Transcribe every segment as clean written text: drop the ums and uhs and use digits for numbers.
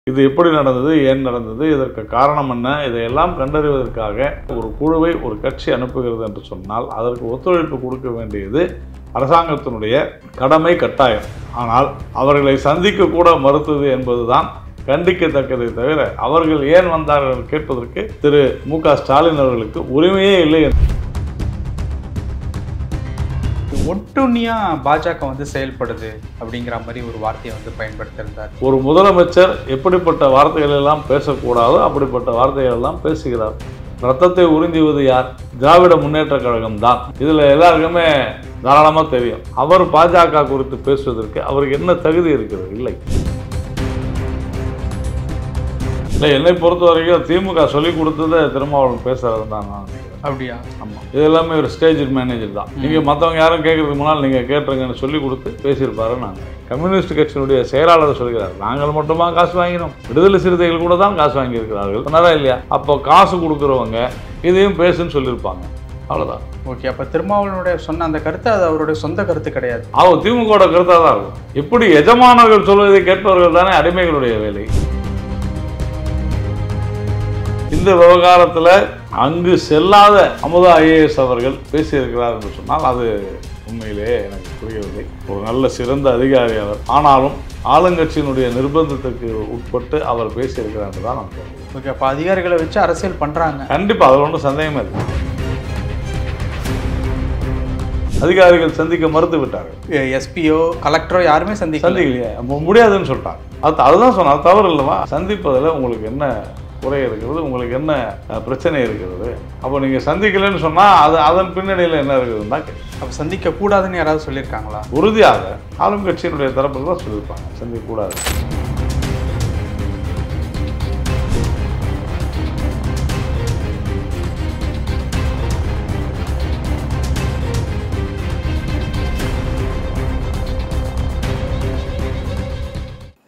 இது எப்படி நடந்தது, ஏன் நடந்தது, இதற்கு காரணம் என்ன, இதையெல்லாம் கண்டறிவதற்காக ஒரு குழுவை ஒரு கட்சி அனுப்புகிறது என்று சொன்னால் அதற்கு ஒத்துழைப்பு கொடுக்க வேண்டியது அரசாங்கத்தினுடைய கடமை, கட்டாயம். ஆனால் அவர்களை சந்திக்க கூட மறுத்தது என்பதுதான் கண்டிக்கத்தக்கதை தவிர அவர்கள் ஏன் வந்தார்கள் கேட்பதற்கு திரு மு.க. ஸ்டாலின் அவர்களுக்கு உரிமையே இல்லை. ஒட்டுண்ணியா பாஜக செயல்படுது அப்படிங்கிற மாதிரி ஒரு வார்த்தையை பயன்படுத்தியிருந்தார். ஒரு முதலமைச்சர் எப்படிப்பட்ட வார்த்தைகள் எல்லாம் பேசக்கூடாதோ அப்படிப்பட்ட வார்த்தைகள் எல்லாம் பேசுகிறார். ரத்தத்தை உறிஞ்சுவது யார்? திராவிட முன்னேற்ற கழகம் தான். இதுல எல்லாருக்குமே தாராளமா தெரியும். அவர் பாஜக குறித்து பேசுவதற்கு அவருக்கு என்ன தகுதி இருக்கிறது? இல்லை. என்னை பொறுத்த வரைக்கும் திமுக சொல்லிக் கொடுத்ததை திருமாவளவன் பேசுறது தான் நான் நினைக்கிறேன். அப்படியா? ஆமாம், இது எல்லாமே ஒரு ஸ்டேஜ் மேனேஜர் தான். நீங்கள் மற்றவங்க யாரும் கேட்கறதுக்கு முன்னால் நீங்கள் கேட்டுருங்கன்னு சொல்லி கொடுத்து பேசியிருப்பாரு. நான் கம்யூனிஸ்ட் கட்சியினுடைய செயலாளர் சொல்கிறார், நாங்கள் மட்டுமா காசு வாங்கினோம், விடுதலை சிறுத்தைகள் கூட தான் காசு வாங்கியிருக்கிறார்கள். சொன்னாரா இல்லையா? அப்போ காசு கொடுக்குறவங்க இதையும் பேசுன்னு சொல்லியிருப்பாங்க. அவ்வளோதான். ஓகே, அப்போ திருமாவளவனுடைய சொன்ன அந்த கருத்து அது அவருடைய சொந்த கருத்து கிடையாது. அவர் திமுகவோட கருத்தாக தான் இருக்கும். எப்படி எஜமானர்கள் சொல்வதை கேட்பவர்கள் தானே அடிமைகளுடைய வேலை. இந்த விவகாரத்தில் அங்கு செல்லாத அமுதா ஐஏஎஸ் அவர்கள் பேசியிருக்கிறார் என்று சொன்னால் அது உண்மையிலேயே எனக்கு புரியவில்லை. ஒரு நல்ல சிறந்த அதிகாரி அவர். ஆனாலும் ஆளுங்கட்சியினுடைய நிர்பந்தத்துக்கு உட்பட்டு அவர் பேசியிருக்கிறார் என்று தான் நான் சொல்றேன். ஓகே, அப்போ அதிகாரிகளை வச்சு அரசியல் பண்ணுறாங்க. கண்டிப்பாக, அதில் ஒன்றும் சந்தேகமே இல்லை. அதிகாரிகள் சந்திக்க மறுத்து விட்டார்கள். எஸ்பியோ கலெக்டரோ யாருமே சந்திக்கலையே, முடியாதுன்னு சொல்லிட்டாங்க. அதுதான் சொன்னேன். அது தவறு இல்லைவா? சந்திப்பதில் உங்களுக்கு என்ன குறை இருக்கிறது, உங்களுக்கு என்ன பிரச்சனை இருக்கிறது? அப்போ நீங்கள் சந்திக்கலைன்னு சொன்னால் அதன் பின்னணியில் என்ன இருக்குதுன்னு தான் கேட்கும். அப்போ சந்திக்கக்கூடாதுன்னு யாராவது சொல்லியிருக்காங்களா? உறுதியாக ஆளும் கட்சியினுடைய தரப்பில் தான் சொல்லியிருப்பாங்க சந்திக்கக்கூடாது.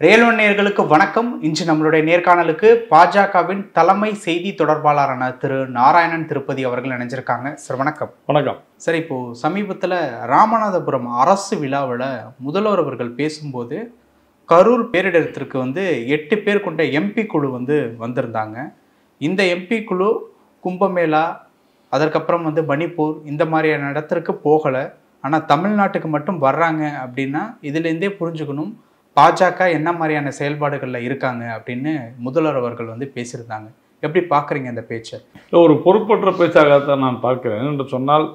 ரியல் ஒன் நேயர்களுக்கு வணக்கம். இன்று நம்மளுடைய நேர்காணலுக்கு பாஜகவின் தலைமை செய்தி தொடர்பாளரான திரு நாராயணன் திருப்பதி அவர்கள் இணைஞ்சிருக்காங்க. சார் வணக்கம். வணக்கம். சார், இப்போது சமீபத்தில் ராமநாதபுரம் அரசு விழாவில் முதல்வர் அவர்கள் பேசும்போது கரூர் பேரிடத்திற்கு 8 பேர் கொண்ட எம்பி குழு வந்திருந்தாங்க. இந்த எம்பி குழு கும்பமேளா, அதற்கப்புறம் மணிப்பூர் இந்த மாதிரியான இடத்திற்கு போகலை. ஆனால் தமிழ்நாட்டுக்கு மட்டும் வர்றாங்க அப்படின்னா இதுலேருந்தே புரிஞ்சுக்கணும் பாஜக என்ன மாதிரியான செயல்பாடுகளில் இருக்காங்க அப்படின்னு முதல்வர் அவர்கள் பேசியிருந்தாங்க. எப்படி பார்க்குறீங்க இந்த பேச்சை? ஒரு பொறுப்பற்ற பேச்சாகத்தான் நான் பார்க்கிறேன். என்று சொன்னால்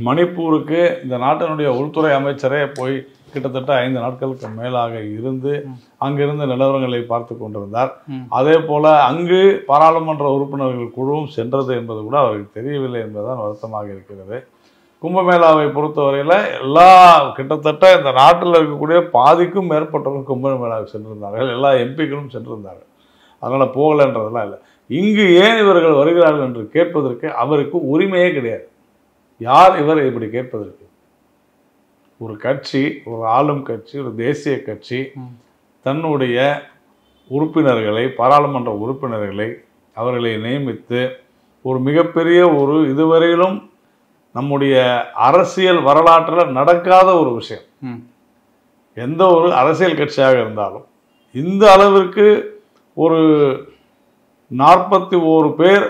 மணிப்பூருக்கு இந்த நாட்டினுடைய உள்துறை அமைச்சரே போய் கிட்டத்தட்ட 5 நாட்களுக்கு மேலாக இருந்து அங்கிருந்து நிலவரங்களை பார்த்து கொண்டிருந்தார். அதே போல அங்கு பாராளுமன்ற உறுப்பினர்கள் குழுவும் சென்றது என்பது கூட அவருக்கு தெரியவில்லை என்பதுதான் வருத்தமாக இருக்கிறது. கும்பமேளாவை பொறுத்தவரையில் கிட்டத்தட்ட இந்த நாட்டில் இருக்கக்கூடிய பாதிக்கும் மேற்பட்டவர்கள் கும்பமேளாவுக்கு சென்றிருந்தார்கள். எல்லா எம்பிக்களும் சென்றிருந்தார்கள். அதனால் போகலைன்றதெல்லாம் இல்லை. இங்கு ஏன் இவர்கள் வருகிறார்கள் என்று கேட்பதற்கு அவருக்கு உரிமையே கிடையாது. யார் இவர் இப்படி கேட்பதற்கு? ஒரு கட்சி, ஒரு ஆளும் கட்சி, ஒரு தேசிய கட்சி தன்னுடைய உறுப்பினர்களை, பாராளுமன்ற உறுப்பினர்களை அவர்களை நியமித்து ஒரு மிகப்பெரிய ஒரு இதுவரையிலும் நம்முடைய அரசியல் வரலாற்றில் நடக்காத ஒரு விஷயம். எந்த ஒரு அரசியல் கட்சியாக இருந்தாலும் இந்த அளவிற்கு ஒரு 41 பேர்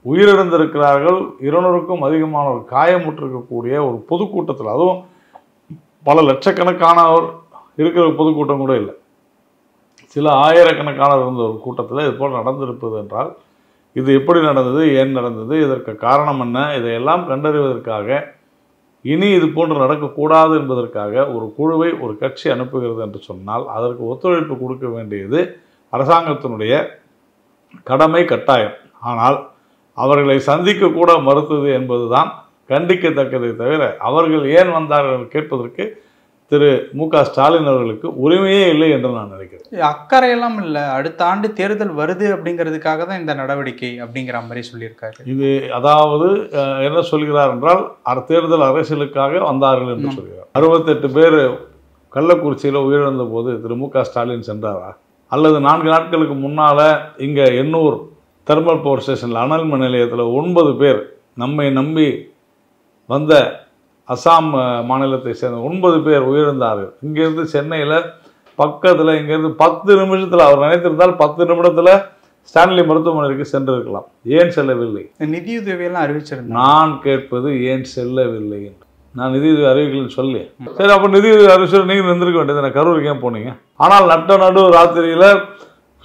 உயிரிழந்திருக்கிறார்கள், 200க்கும் அதிகமானவர் காயமுற்றிருக்கக்கூடிய ஒரு பொதுக்கூட்டத்தில், அதுவும் பல லட்சக்கணக்கானவர் இருக்கிற பொதுக்கூட்டம் கூட இல்லை, சில ஆயிரக்கணக்கானவர் இருந்த ஒரு கூட்டத்தில் இது போல் நடந்திருப்பது என்றால் இது எப்படி நடந்தது, ஏன் நடந்தது, இதற்கு காரணம் என்ன, இதையெல்லாம் கண்டறிவதற்காக இனி இது போன்று நடக்கக்கூடாது என்பதற்காக ஒரு குழுவை ஒரு கட்சி அனுப்புகிறது என்று சொன்னால் அதற்கு ஒத்துழைப்பு கொடுக்க வேண்டியது அரசாங்கத்தினுடைய கடமை, கட்டாயம். ஆனால் அவர்களை சந்திக்க கூட மறுத்தது என்பதுதான் கண்டிக்கத்தக்கதை தவிர அவர்கள் ஏன் வந்தார்கள் கேட்பதற்கு திரு மு.க. ஸ்டாலின் அவர்களுக்கு உரிமையே இல்லை என்று நான் நினைக்கிறேன். அக்கறையெல்லாம் இல்லை, அடுத்த ஆண்டு தேர்தல் வருது அப்படிங்கிறதுக்காக தான் இந்த நடவடிக்கை அப்படிங்கிற மாதிரி சொல்லியிருக்காரு. இது அதாவது என்ன சொல்கிறார் என்றால் தேர்தல் அரசியலுக்காக வந்தார்கள் என்று சொல்கிறார். 68 பேர் கள்ளக்குறிச்சியில் உயிரிழந்த போது திரு மு.க. ஸ்டாலின் சென்றாரா? அல்லது 4 நாட்களுக்கு முன்னால் இங்கே எண்ணூர் தெர்மல் பவர் ஸ்டேஷனில் அனல் மின் நிலையத்தில் 9 பேர் நம்மை நம்பி வந்த அசாம் மாநிலத்தை சேர்ந்த 9 பேர் உயிரிழந்தார்கள். இங்கேருந்து சென்னையில் பக்கத்தில் இங்கேருந்து 10 நிமிஷத்தில் அவர் நினைத்திருந்தால் 10 நிமிடத்தில் ஸ்டான்லி மருத்துவமனைக்கு சென்றிருக்கலாம். ஏன் செல்லவில்லை? நிதியுதவியெல்லாம் அறிவிச்சிருந்தேன். நான் கேட்பது ஏன் செல்லவில்லை என்று. நான் நிதியுதவி அறிவிக்கலன்னு சொல்லி, சரி அப்போ நிதியுதவி அறிவிச்சு நீங்கள் இருந்திருக்க வேண்டியது, கரூருக்கு ஏன் போனீங்க? ஆனால் நடு ராத்திரியில்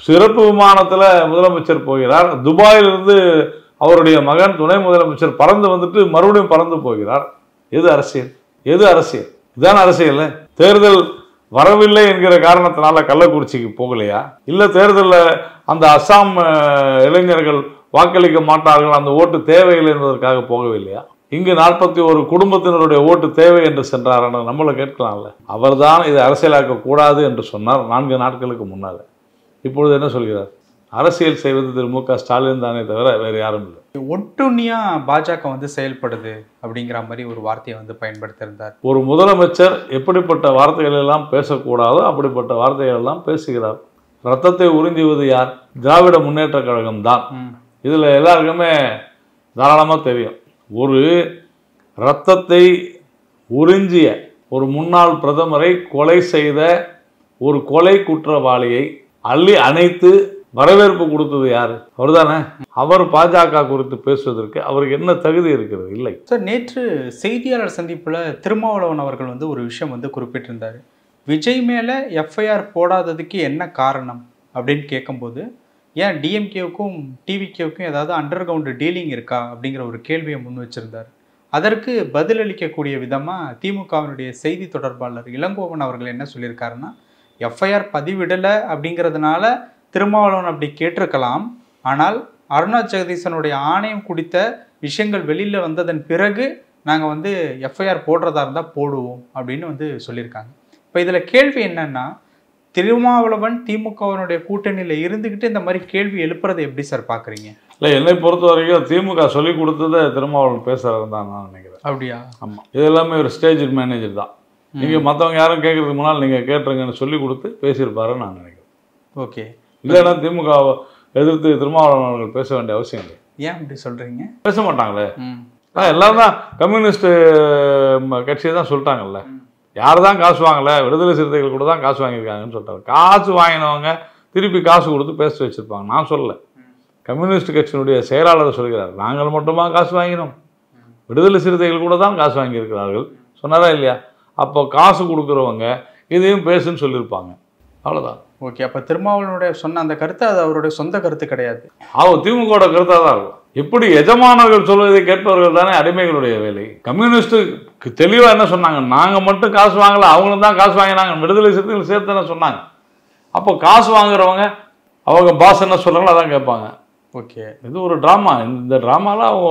சிறப்பு விமானத்தில் முதலமைச்சர் போகிறார். துபாயிலிருந்து அவருடைய மகன் துணை முதலமைச்சர் பறந்து வந்துட்டு மறுபடியும் பறந்து போகிறார். எது அரசியல்? எது அரசியல்? இதுதான் அரசியல். தேர்தல் வரவில்லை என்கிற காரணத்தினால கள்ளக்குறிச்சிக்கு போகலையா? இல்லை தேர்தலில் அந்த அஸ்ஸாம் இளைஞர்கள் வாக்களிக்க மாட்டார்கள், அந்த ஓட்டு தேவையில்லை என்பதற்காக போகவில்லையா? இங்கு 41 குடும்பத்தினருடைய ஓட்டு தேவை என்று சென்றார். நம்மளை கேட்கலாம்ல. அவர்தான் இதை அரசியலாக்க கூடாது என்று சொன்னார் 4 நாட்களுக்கு முன்னால். இப்பொழுது என்ன சொல்கிறார்? அரசியல் செய்வது திரு மு.க. ஸ்டாலின் தானே தவிர வேறு யாரும் இல்லை. ஒட்டுண்ணியா பாஜக வந்து செயல்படுது அப்படிங்கிற மாதிரி ஒரு வார்த்தையை வந்து பயன்படுத்தியிருந்தார். ஒரு முதலமைச்சர் எப்படிப்பட்ட வார்த்தைகள் எல்லாம் பேசக்கூடாதோ அப்படிப்பட்ட வார்த்தைகள் எல்லாம் பேசுகிறார். ரத்தத்தை உறிஞ்சுவது யார்? திராவிட முன்னேற்ற கழகம் தான். இதுல எல்லாருக்குமே தாராளமா தெரியும். ஒரு ரத்தத்தை உறிஞ்சிய ஒரு முன்னாள் பிரதமரை கொலை செய்த ஒரு கொலை குற்றவாளியை அள்ளி அணைத்து வரவேற்பு கொடுத்தது யாரு? அவர் தானே. அவர் பாஜக குறித்து பேசுவதற்கு அவருக்கு என்ன தகுதி இருக்கிறது? இல்லை சார். நேற்று செய்தியாளர் சந்திப்புல திருமாவளவன் அவர்கள் வந்து ஒரு விஷயம் வந்து குறிப்பிட்டிருந்தாரு. விஜய் மேல எஃப்ஐஆர் போடாததுக்கு என்ன காரணம் அப்படின்னு கேட்கும்போது, ஏன் டிஎம்கேவுக்கும் டிவிகேவுக்கும் ஏதாவது அண்டர் கிரவுண்ட் டீலிங் இருக்கா அப்படிங்கிற ஒரு கேள்வியை முன் வச்சிருந்தார். அதற்கு பதிலளிக்கக்கூடிய விதமாக திமுகவினுடைய செய்தி தொடர்பாளர் இளங்கோவன் அவர்கள் என்ன சொல்லியிருக்காருன்னா, எஃப்ஐஆர் பதிவிடலை அப்படிங்கிறதுனால திருமாவளவன் அப்படி கேட்டிருக்கலாம், ஆனால் அருணா ஜெகதீசனுடைய ஆணையம் குறித்த விஷயங்கள் வெளியில் வந்ததன் பிறகு நாங்கள் வந்து எஃப்ஐஆர் போடுறதா இருந்தால் போடுவோம் அப்படின்னு வந்து சொல்லியிருக்காங்க. இப்போ இதில் கேள்வி என்னன்னா, திருமாவளவன் திமுகவினுடைய கூட்டணியில் இருந்துக்கிட்டு இந்த மாதிரி கேள்வி எழுப்புறதை எப்படி சார் பார்க்குறீங்க? இல்லை, என்னை பொறுத்த வரைக்கும் திமுக சொல்லி கொடுத்ததை திருமாவளவன் பேசுறது தான் நான் நினைக்கிறேன். அப்படியா? ஆமாம், இது எல்லாமே ஒரு ஸ்டேஜ் மேனேஜர் தான். நீங்கள் மற்றவங்க யாரும் கேட்கறதுக்கு முன்னால் நீங்கள் கேட்டுருங்கன்னு சொல்லி கொடுத்து பேசியிருப்பாருன்னு நான் நினைக்கிறேன். ஓகே. இல்லைன்னா திமுக எதிர்த்து திருமாவளவன் அவர்கள் பேச வேண்டிய அவசியம் இல்லை. ஏன் அப்படி சொல்கிறீங்க? பேச மாட்டாங்களே. எல்லாரும் தான் கம்யூனிஸ்ட் கட்சியை தான் சொல்லிட்டாங்கல்ல. யார் தான் காசு வாங்கலை? விடுதலை சிறுத்தைகள் கூட தான் காசு வாங்கியிருக்காங்கன்னு சொல்லிட்டாங்க. காசு வாங்கினவங்க திருப்பி காசு கொடுத்து பேச வச்சுருப்பாங்க. நான் சொல்லலை, கம்யூனிஸ்ட் கட்சியினுடைய செயலாளர் சொல்கிறார், நாங்கள் மட்டுமா காசு வாங்கினோம், விடுதலை சிறுத்தைகள் கூட தான் காசு வாங்கியிருக்கிறார்கள் சொன்னாரா இல்லையா? அப்போ காசு கொடுக்குறவங்க இதையும் பேசுன்னு சொல்லியிருப்பாங்க. அவ்வளோதான். ஓகே. அப்போ திருமாவளவனுடைய சொன்ன அந்த கருத்து அது அவருடைய சொந்த கருத்து கிடையாது. அவர் திமுகவோட கருத்தாக தான் இருக்கும். எப்படி எஜமானர்கள் சொல்வதை கேட்பவர்கள் தானே அடிமைகளுடைய வேலை. கம்யூனிஸ்ட் தெளிவாக என்ன சொன்னாங்க? நாங்கள் மட்டும் காசு வாங்கலை, அவங்களும் தான் காசு வாங்கினாங்க, விடுதலை சிறுத்தைகள் சேர்த்து தானே சொன்னாங்க. அப்போ காசு வாங்குறவங்க அவங்க பாஸ் என்ன சொல்கிறாங்களோ அதான் கேட்பாங்க. ஓகே. இது ஒரு ட்ராமா. இந்த ட்ராமாவில் அவங்க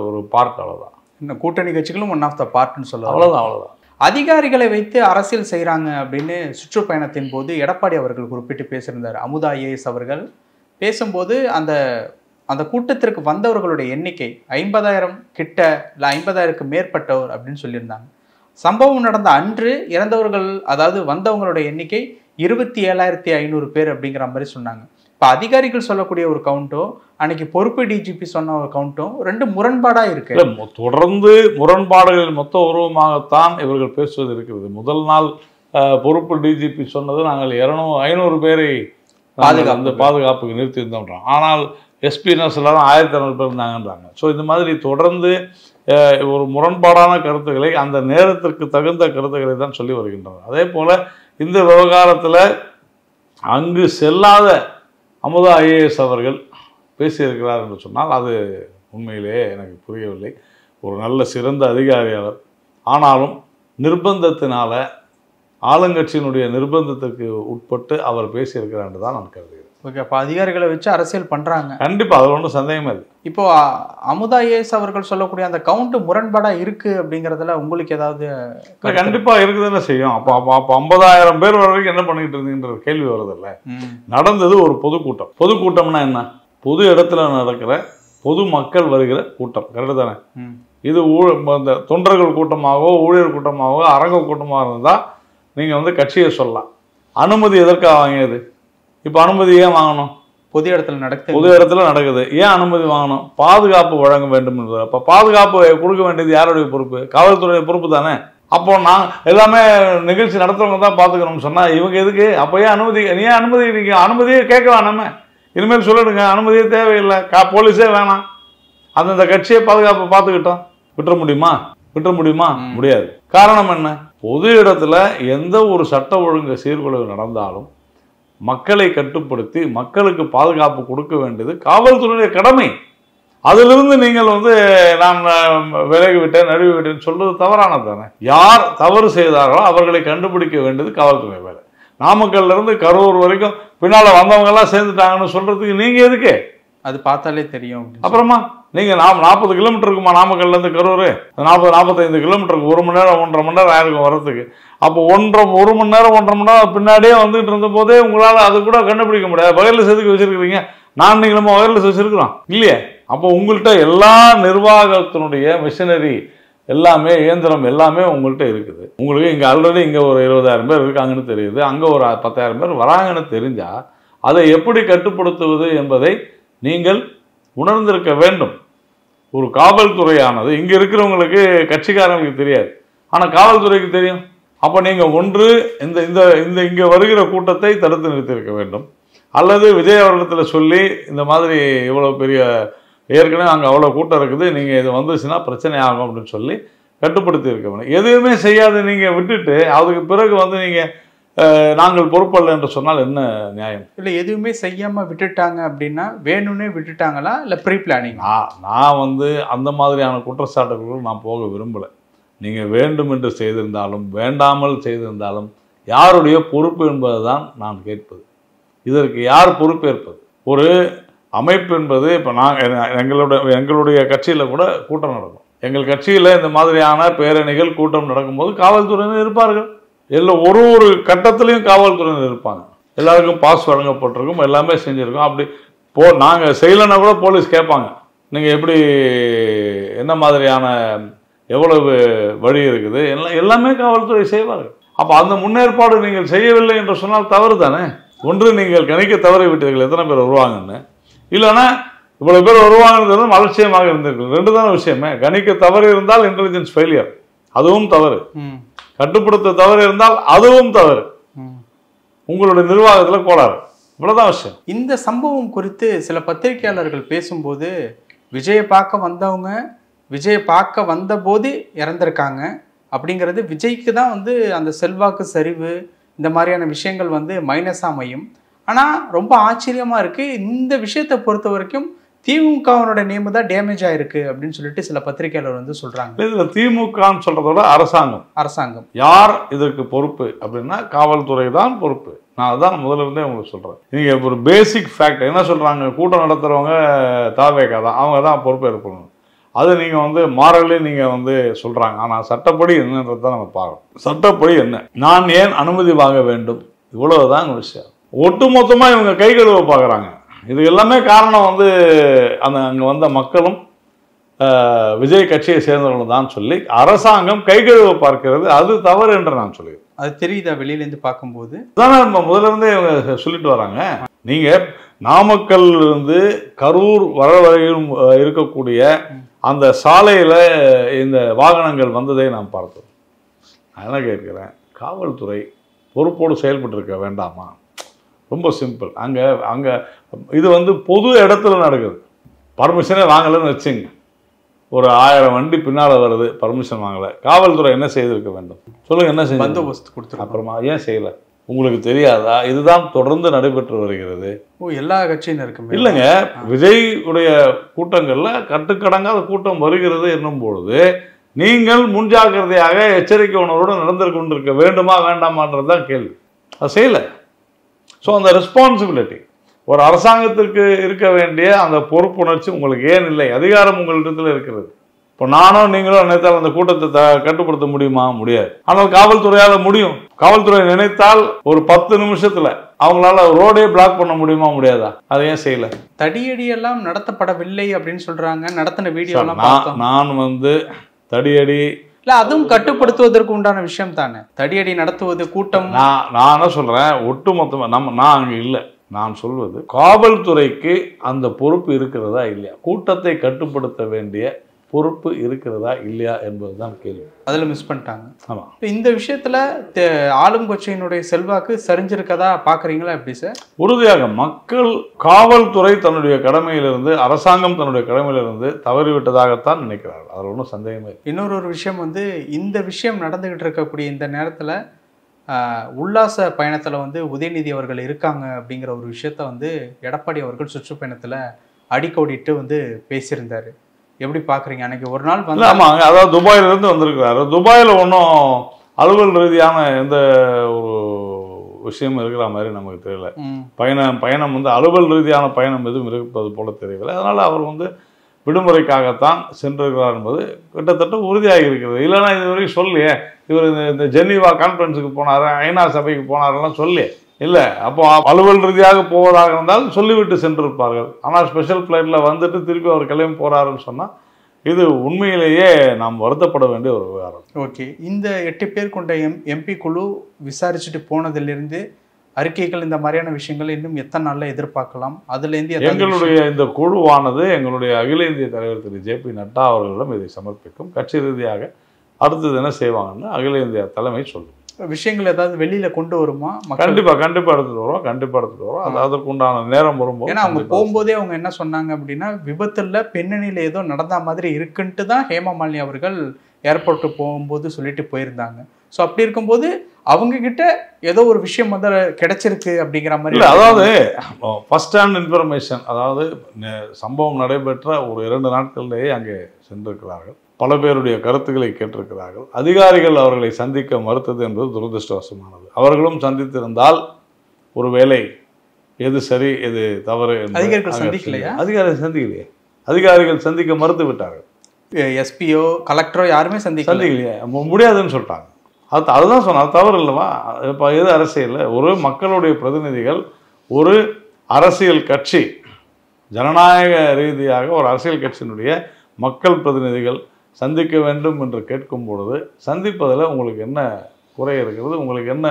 ஒரு பார்ட். அவ்வளோதான். இன்னும் கூட்டணி கட்சிகளும் ஒன் ஆஃப் த பார்ட்னு சொல்லுவாங்க. அவ்வளோதான். அதிகாரிகளை வைத்து அரசியல் செய்கிறாங்க அப்படின்னு சுற்றுப்பயணத்தின் போது எடப்பாடி அவர்கள் குறிப்பிட்டு பேசியிருந்தார். அமுதா ஐஏஎஸ் அவர்கள் பேசும்போது அந்த கூட்டத்திற்கு வந்தவர்களுடைய எண்ணிக்கை 50,000 கிட்ட இல்லை 50,000க்கு மேற்பட்டவர் அப்படின்னு சொல்லியிருந்தாங்க. சம்பவம் நடந்த அன்று இறந்தவர்கள், அதாவது வந்தவங்களுடைய எண்ணிக்கை 27,500 பேர் அப்படிங்கிற மாதிரி சொன்னாங்க. இப்போ அதிகாரிகள் சொல்லக்கூடிய ஒரு கவுண்டோ அன்னைக்கு பொறுப்பு டிஜிபி சொன்ன ஒரு கவுண்ட்டும் ரெண்டு முரண்பாடாக இருக்கு. தொடர்ந்து முரண்பாடுகளின் மொத்த உருவமாகத்தான் இவர்கள் பேசுவது இருக்கிறது. முதல் நாள் பொறுப்பு டிஜிபி சொன்னது நாங்கள் 500 பேரை பாதுகாப்புக்கு நிறுத்தியிருந்தோம். ஆனால் எஸ்பி நர்ஸ் எல்லாரும் 1,200 பேர் இருந்தாங்கன்றாங்க. ஸோ இந்த மாதிரி தொடர்ந்து ஒரு முரண்பாடான கருத்துக்களை, அந்த நேரத்திற்கு தகுந்த கருத்துக்களை தான் சொல்லி வருகின்றனர். அதே போல் இந்த விவகாரத்தில் அங்கு செல்லாத அமுதா ஐஏஎஸ் அவர்கள் பேசியிருக்கிறார் என்று சொன்னால் அது உண்மையிலேயே எனக்கு புரியவில்லை. ஒரு நல்ல சிறந்த அதிகாரி அவர். ஆனாலும் நிர்பந்தத்தினால, ஆளுங்கட்சியினுடைய நிர்பந்தத்துக்கு உட்பட்டு அவர் பேசியிருக்கிறார் என்று தான் நான் கருதுகிறேன். ஓகே. அப்போ அதிகாரிகளை வச்சு அரசியல் பண்ணுறாங்க. கண்டிப்பாக, அதில் ஒன்றும் சந்தேகமே இல்லை. இப்போ அமுதா ஐஏஎஸ் அவர்கள் சொல்லக்கூடிய அந்த கவுண்ட் முரண்பாடாக இருக்குது அப்படிங்கிறதுல உங்களுக்கு ஏதாவது? கண்டிப்பாக இருக்குதுன்னு செய்யும். அப்போ 50,000 பேர் வரைக்கும் என்ன பண்ணிட்டு இருந்தீங்கன்ற கேள்வி வருதில்ல. நடந்தது ஒரு பொதுக்கூட்டம். பொதுக்கூட்டம்னா என்ன? பொது இடத்துல நடக்கிற பொது மக்கள் வருகிற கூட்டம். கரெக்டு தானே? இது இந்த தொண்டர்கள் கூட்டமாகவோ ஊழியர் கூட்டமாகவோ அரங்க கூட்டமாக இருந்தால் நீங்கள் கட்சியை சொல்லலாம். அனுமதி எதற்காக வாங்கியது? இப்போ அனுமதி ஏன் வாங்கணும்? பொது இடத்துல நடக்குது. ஏன் அனுமதி வாங்கணும்? பாதுகாப்பு வழங்க வேண்டும் என்பது. அப்போ பாதுகாப்பு கொடுக்க வேண்டியது யாருடைய பொறுப்பு? காவல்துறையுடைய பொறுப்பு தானே. அப்போ நான் எல்லாமே நிகழ்ச்சி நடத்துறவங்க தான் பார்த்துக்கணும்னு சொன்னால் இவங்க எதுக்கு? அப்போ ஏன் அனுமதி? நீ ஏன் அனுமதி? நீங்கள் அனுமதியே கேட்கலாம். நம்ம இனிமேல் சொல்லிடுங்க, அனுமதியே தேவையில்லை, போலீஸே வேணாம், அந்தந்த கட்சியை பாதுகாப்பு பார்த்துக்கிட்டோம். விட்டுற முடியுமா? முடியாது. காரணம் என்ன? பொது இடத்துல எந்த ஒரு சட்ட ஒழுங்கு சீர்குலைவு நடந்தாலும் மக்களை கட்டுப்படுத்தி மக்களுக்கு பாதுகாப்பு கொடுக்க வேண்டியது காவல்துறையுடைய கடமை. அதிலிருந்து நீங்கள் நான் விலகி விட்டேன், நழுவி விட்டேன்னு சொல்றது தவறானது தானே. யார் தவறு செய்தார்களோ அவர்களை கண்டுபிடிக்க வேண்டியது காவல்துறை வேலை. நாமக்கல்ல இருந்து கரூர் வரைக்கும் பின்னால வந்தவங்க எல்லாம் சேர்ந்துட்டாங்கன்னு சொல்றதுக்கு நீங்க எதுக்கு? அது பார்த்தாலே தெரியும். அப்புறமா நீங்க 40 கிலோமீட்டர் இருக்குமா நாமக்கல்ல இருந்து கரூர்? 40-45 கிலோமீட்டருக்கு 1 மணி நேரம் 1.5 மணி நேரம் ஆயிருக்கும் வர்றதுக்கு. அப்போ 1 மணி நேரம் 1.5 மணி நேரம் பின்னாடியே வந்துட்டு இருந்த போதே உங்களால அது கூட கண்டுபிடிக்க முடியாது. வயர்லெஸ் எதுக்கு வச்சிருக்கிறீங்க? நான் நீங்களும் வயர்லெஸ் வச்சிருக்கிறோம் இல்லையே. அப்போ உங்கள்கிட்ட எல்லா நிர்வாகத்தினுடைய மிஷினரி எல்லாமே, இயந்திரம் எல்லாமே உங்கள்கிட்ட இருக்குது. உங்களுக்கு இங்கே ஆல்ரெடி இங்கே ஒரு 20,000 பேர் இருக்காங்கன்னு தெரியுது, அங்கே ஒரு 10,000 பேர் வராங்கன்னு தெரிஞ்சா அதை எப்படி கட்டுப்படுத்துவது என்பதை நீங்கள் உணர்ந்திருக்க வேண்டும். ஒரு காவல்துறையானது இங்கே இருக்கிறவங்களுக்கு, கட்சிக்காரங்களுக்கு தெரியாது, ஆனால் காவல்துறைக்கு தெரியும். அப்போ நீங்கள் ஒன்று இந்த இந்த இந்த இங்கே வருகிற கூட்டத்தை தடுத்து நிறுத்தியிருக்க வேண்டும், அல்லது விஜய் அவர்களிடத்தில் சொல்லி இந்த மாதிரி இவ்வளோ பெரிய ஏற்கனவே அங்கே அவ்வளோ கூட்டம் இருக்குது, நீங்கள் இது வந்துச்சுன்னா பிரச்சனை ஆகும் அப்படின்னு சொல்லி கட்டுப்படுத்தி இருக்க வேண்டும். எதுவுமே செய்யாது நீங்கள் விட்டுட்டு அதுக்கு பிறகு நீங்கள் நாங்கள் பொறுப்பல்ல என்று சொன்னால் என்ன நியாயம்? இல்லை, எதுவுமே செய்யாமல் விட்டுட்டாங்க அப்படின்னா வேணும்னே விட்டுட்டாங்களா இல்லை ப்ரீ பிளானிங்? நான் அந்த மாதிரியான குற்றச்சாட்டுகளுக்கு நான் போக விரும்பலை. நீங்கள் வேண்டும் என்று செய்திருந்தாலும் வேண்டாமல் செய்திருந்தாலும் யாருடைய பொறுப்பு என்பது தான் நான் கேட்பது. இதற்கு யார் பொறுப்பேற்பது? ஒரு அமைப்பு என்பது இப்போ எங்களுடைய கட்சியில் கூட கூட்டம் நடக்கும். எங்கள் கட்சியில் இந்த மாதிரியான பேரணிகள் கூட்டம் நடக்கும்போது காவல்துறையினர் இருப்பார்கள். எல்லாம் ஒரு கட்டத்திலையும் காவல்துறையினர் இருப்பாங்க. எல்லாருக்கும் பாஸ் வழங்கப்பட்டிருக்கும், எல்லாமே செஞ்சுருக்கோம். அப்படி நாங்கள் செய்யலைன்னா கூட போலீஸ் கேட்பாங்க, நீங்கள் எப்படி, என்ன மாதிரியான, எவ்வளவு வழி இருக்குது, எல்லாமே காவல்துறை செய்வார்கள். அப்போ அந்த முன்னேற்பாடு நீங்கள் செய்யவில்லை என்று சொன்னால் தவறு தானே. ஒன்று, நீங்கள் கணிக்க தவறி விட்டீர்கள் எத்தனை பேர் வருவாங்கன்னு, இல்லைன்னா இவ்வளவு பேர் வருவாங்கன்றது அலட்சியமாக இருந்திருக்கு. 2 தானே விஷயமே. கணிக்க தவறு இருந்தால் இன்டெலிஜென்ஸ் ஃபெயிலியர், அதுவும் தவறு. கட்டுப்படுத்த தவறு இருந்தால் அதுவும் தவறு. உங்களுடைய நிர்வாகத்தில் கோளாறு. இவ்வளவுதான் விஷயம். இந்த சம்பவம் குறித்து சில பத்திரிகையாளர்கள் பேசும்போது, விஜயை பார்க்க வந்தவங்க விஜயை பார்க்க வந்த போது இறந்திருக்காங்க அப்படிங்கிறது விஜய்க்கு தான் அந்த செல்வாக்கு சரிவு, இந்த மாதிரியான விஷயங்கள் மைனஸாக அமையும். ஆனால் ரொம்ப ஆச்சரியமாக இருக்குது, இந்த விஷயத்தை பொறுத்த வரைக்கும் திமுகவனோட நேம் தான் டேமேஜ் ஆயிருக்கு அப்படின்னு சொல்லிட்டு சில பத்திரிகையாளர் சொல்றாங்க. இதில் திமுகன்னு சொல்றதோட அரசாங்கம் யார் இதற்கு பொறுப்பு அப்படின்னா காவல்துறை தான் பொறுப்பு. நான் அதான் முதல்ல இருந்தே உங்களுக்கு சொல்றேன். நீங்க ஒரு பேசிக் ஃபேக்ட் என்ன சொல்றாங்க, கூட்டம் நடத்துறவங்க தாவேகா தான், அவங்க தான் பொறுப்பு எடுக்கணும். அது நீங்க மாறலே நீங்க சொல்றாங்க. ஆனால் சட்டப்படி என்னன்றது தான் நம்ம பார்க்கணும். சட்டப்படி என்ன, நான் ஏன் அனுமதி வாங்க வேண்டும், இவ்வளவுதான் விஷயம். ஒட்டுமொத்தமா இவங்க கை கழுவ பார்க்குறாங்க. இது எல்லாமே காரணம் அங்கே வந்த மக்களும் விஜய் கட்சியை சேர்ந்தவர்கள் தான் சொல்லி அரசாங்கம் கை கழுவ பார்க்கிறது. அது தவறு என்று நான் சொல்லுவேன். அது தெரியுதா வெளியிலேருந்து பார்க்கும்போது? தானே முதல்ல இருந்தே இவங்க சொல்லிட்டு வராங்க. நீங்க நாமக்கல் இருந்து கரூர் வர வரையும் இருக்கக்கூடிய அந்த சாலையில இந்த வாகனங்கள் வந்ததை நாம் பார்த்தோம். நான் என்ன கேட்கிறேன், காவல்துறை பொறுப்போடு செயல்பட்டு இருக்க வேண்டாமா? ரொம்ப சிம்பிள். அங்கே இது பொது இடத்துல நடக்குது, பர்மிஷனே வாங்கலைன்னு வச்சுங்க. ஒரு 1000 வண்டி பின்னால் வருது, பர்மிஷன் வாங்கலை. காவல்துறை என்ன செய்திருக்க வேண்டும் சொல்லுங்க? என்ன செய்ய பந்தோபஸ்து கொடுத்து அப்புறமா ஏன் செய்யலை? உங்களுக்கு தெரியாதா? இதுதான் தொடர்ந்து நடைபெற்று வருகிறது. எல்லா கட்சியினருக்கும் இல்லைங்க. விஜய் உடைய கூட்டங்களில் கட்டுக்கடங்காத கூட்டம் வருகிறது என்னும் பொழுது நீங்கள் முன்ஜாக்கிரதையாக எச்சரிக்கை உணர்வுடன் நடந்து கொண்டிருக்க வேண்டுமா வேண்டாமான்றது தான் கேள்வி. அது செய்யலை. ஸோ அந்த ரெஸ்பான்சிபிலிட்டி ஒரு அரசாங்கத்திற்கு இருக்க வேண்டிய அந்த பொறுப்புணர்ச்சி உங்களுக்கு ஏன் இல்லை? அதிகாரம் உங்களிடத்தில் இருக்கிறது. இப்போ நானும் நீங்களும் நினைத்தால் அந்த கூட்டத்தை கட்டுப்படுத்த முடியுமா? முடியாது. ஆனால் காவல்துறையால் முடியும். காவல்துறை நினைத்தால் ஒரு 10 நிமிஷத்துல அவங்களால ரோடே பிளாக் பண்ண முடியுமா? முடியாதா? அதை ஏன் செய்யல? தடியடி எல்லாம் நடத்தப்படவில்லை அப்படின்னு சொல்றாங்க. நடத்தின வீடியோ நான் தடியடி இல்ல, அதுவும் கட்டுப்படுத்துவதற்கு உண்டான விஷயம் தானே. தடியடி நடத்துவது கூட்டம். நான் என்ன சொல்றேன், ஒட்டுமொத்தமா நான் அங்க இல்லை. நான் சொல்வது காவல்துறைக்கு அந்த பொறுப்பு இருக்கிறதா இல்லையா? கூட்டத்தை கட்டுப்படுத்த வேண்டிய பொறுப்பு இருக்கிறதா இல்லையா என்பதுதான் கேள்வி. அதில் மிஸ் பண்ணிட்டாங்க. ஆமாம். இப்போ இந்த விஷயத்தில் ஆளும் கட்சியினுடைய செல்வாக்கு சரிஞ்சிருக்கதா பார்க்குறீங்களா எப்படி சார்? உறுதியாக மக்கள், காவல்துறை தன்னுடைய கடமையிலிருந்து, அரசாங்கம் தன்னுடைய கடமையிலிருந்து தவறிவிட்டதாகத்தான் நினைக்கிறார்கள். அதில் ஒன்றும் சந்தேகமே. இன்னொரு விஷயம் வந்து இந்த விஷயம் நடந்துகிட்டு இருக்கக்கூடிய இந்த நேரத்தில் உல்லாச பயணத்தில் வந்து உதயநிதி அவர்கள் இருக்காங்க அப்படிங்கிற ஒரு விஷயத்த வந்து எடப்பாடி அவர்கள் சுற்றுப்பயணத்தில் அடிக்கோடிட்டு வந்து பேசியிருந்தார். எப்படி பார்க்குறீங்க? அன்னைக்கு ஒரு நாள் வந்து ஆமாங்க, அதாவது துபாயிலிருந்து வந்திருக்கிறாரு. துபாயில் ஒன்றும் அலுவல் ரீதியான எந்த ஒரு விஷயமும் இருக்கிற மாதிரி நமக்கு தெரியல. பயணம் வந்து அலுவல் ரீதியான பயணம் எதுவும் இருப்பது போல தெரியவில்லை. அதனால் அவர் வந்து விடுமுறைக்காகத்தான் சென்றிருக்கிறார் என்பது கிட்டத்தட்ட உறுதியாகி இருக்கிறது. இல்லைன்னா இதுவரைக்கும் சொல்லியே, இவர் இந்த ஜெனீவா கான்ஃபரன்ஸுக்கு போனார், ஐநா சபைக்கு போனாரெல்லாம் சொல்லி இல்லை. அப்போ அலுவல் ரீதியாக போவதாக இருந்தால் சொல்லிவிட்டு சென்றிருப்பார்கள். ஆனால் ஸ்பெஷல் ஃப்ளைட்டில் வந்துட்டு திருப்பி அவர் கிளம்பி போகிறாருன்னு சொன்னால் இது உண்மையிலேயே நாம் வருத்தப்பட வேண்டிய ஒரு விவகாரம். ஓகே, இந்த 8 பேர் கொண்ட எம்பி குழு விசாரிச்சுட்டு போனதிலிருந்து அறிக்கைகள் இந்த மாதிரியான விஷயங்கள் இன்னும் எத்தனை நாளில் எதிர்பார்க்கலாம்? அதுலேருந்து எங்களுடைய இந்த குழுவானது எங்களுடைய அகில இந்திய தலைவர் திரு ஜே.பி. நட்டா அவர்களிடம் இதை சமர்ப்பிக்கும். கட்சி ரீதியாக அடுத்தது என்ன செய்வாங்கன்னு அகில இந்திய தலைமை சொல்லும். விஷயங்கள் ஏதாவது வெளியில கொண்டு வருமா? கண்டிப்பா எடுத்துட்டு வரோம். அது அதற்குண்டான நேரம் வரும்போது. ஏன்னா அவங்க போகும்போதே அவங்க என்ன சொன்னாங்க அப்படின்னா, விபத்துல பின்னணியில ஏதோ நடந்த மாதிரி இருக்குன்ட்டு தான் ஹேமா மாலினி அவர்கள் ஏர்போர்ட்டு போகும்போது சொல்லிட்டு போயிருந்தாங்க. ஸோ அப்படி இருக்கும்போது அவங்க கிட்ட ஏதோ ஒரு விஷயம் வந்து கிடைச்சிருக்கு அப்படிங்கிற மாதிரி. இல்லை, அதாவது ஃபர்ஸ்ட் ஹேண்ட் இன்ஃபர்மேஷன், அதாவது சம்பவம் நடைபெற்ற ஒரு 2 நாட்களிலேயே அங்கே சென்றிருக்கிறார்கள். பல பேருடைய கருத்துக்களை கேட்டிருக்கிறார்கள். அதிகாரிகள் அவர்களை சந்திக்க மறுத்தது என்பது துரதிருஷ்டவசமானது. அவர்களும் சந்தித்திருந்தால் ஒருவேளை எது சரி எது தவறு அதிகாரிகள் சந்திக்கலையா? சந்திக்கலையே. அதிகாரிகள் சந்திக்க மறுத்து விட்டார்கள். எஸ்பியோ கலெக்டரோ யாருமே சந்திக்கலையே, முடியாதுன்னு சொல்லிட்டாங்க. அதுதான் சொன்ன, அது தவறு இல்லவா? இப்போ எது அரசியல்? ஒரு மக்களுடைய பிரதிநிதிகள், ஒரு அரசியல் கட்சி, ஜனநாயக ரீதியாக ஒரு அரசியல் கட்சியினுடைய மக்கள் பிரதிநிதிகள் சந்திக்க வேண்டும் என்று கேட்கும் பொழுது சந்திப்பதில் உங்களுக்கு என்ன குறை இருக்கிறது, உங்களுக்கு என்ன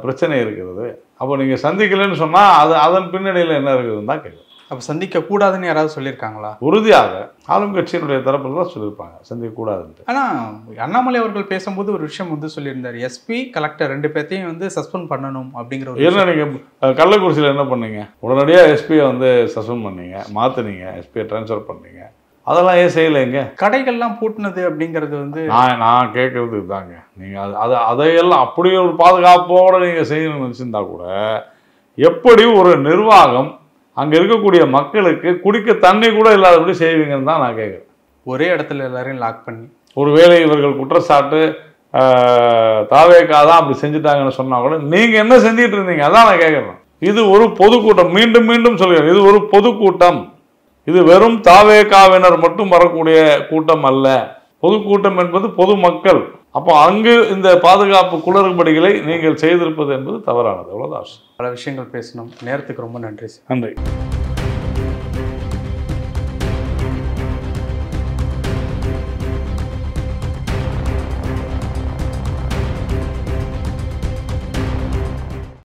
பிரச்சனை இருக்கிறது? அப்போ நீங்கள் சந்திக்கலைன்னு சொன்னால் அதன் பின்னணியில் என்ன இருக்குதுன்னு தான் கேட்குது. அப்போ சந்திக்கக்கூடாதுன்னு யாராவது சொல்லியிருக்காங்களா? உறுதியாக ஆளும் கட்சியினுடைய தரப்பில் தான் சொல்லியிருப்பாங்க சந்திக்கக்கூடாதுன்ட்டு. ஆனால் அண்ணாமலை அவர்கள் பேசும்போது ஒரு விஷயம் வந்து சொல்லியிருந்தார், எஸ்பி கலெக்டர் 2 பேர்த்தையும் வந்து சஸ்பெண்ட் பண்ணணும் அப்படிங்கிற ஒரு. ஏன்னா நீங்கள் கள்ளக்குறிச்சியில் என்ன பண்ணீங்க? உடனடியாக எஸ்பியை வந்து சஸ்பெண்ட் பண்ணீங்க, மாற்றினீங்க, எஸ்பியை ட்ரான்ஸ்ஃபர் பண்ணீங்க. அதெல்லாம் ஏன் செய்யலைங்க? கடைகள்லாம் பூட்டினது அப்படிங்கிறது வந்து நான் கேட்கறது தாங்க. நீங்கள் அதையெல்லாம் அப்படியே ஒரு பாதுகாப்போடு நீங்கள் செய்யணும்னு நினச்சிருந்தா கூட எப்படி ஒரு நிர்வாகம் அங்கே இருக்கக்கூடிய மக்களுக்கு குடிக்க தண்ணி கூட இல்லாதபடி செய்வீங்கன்னு தான் நான் கேட்குறேன். ஒரே இடத்துல எல்லாரையும் லாக் பண்ணி, ஒருவேளை இவர்கள் குற்றச்சாட்டு தாவேக்காதான் அப்படி செஞ்சுட்டாங்கன்னு சொன்னா கூட நீங்கள் என்ன செஞ்சிட்டு இருந்தீங்க? அதான் நான் கேட்குறேன். இது ஒரு பொதுக்கூட்டம், மீண்டும் சொல்கிறேன், இது ஒரு பொதுக்கூட்டம். இது வெறும் தாவேக்காவினர் மட்டும் வரக்கூடிய கூட்டம் அல்ல. பொதுக்கூட்டம் என்பது பொதுமக்கள். அப்போ அங்கு இந்த பாதுகாப்பு குளறுபடிகளை நீங்கள் செய்திருப்பது என்பது தவறானது. அவ்வளோதான். பல விஷயங்கள் பேசணும். நேரத்துக்கு ரொம்ப நன்றி. நன்றி.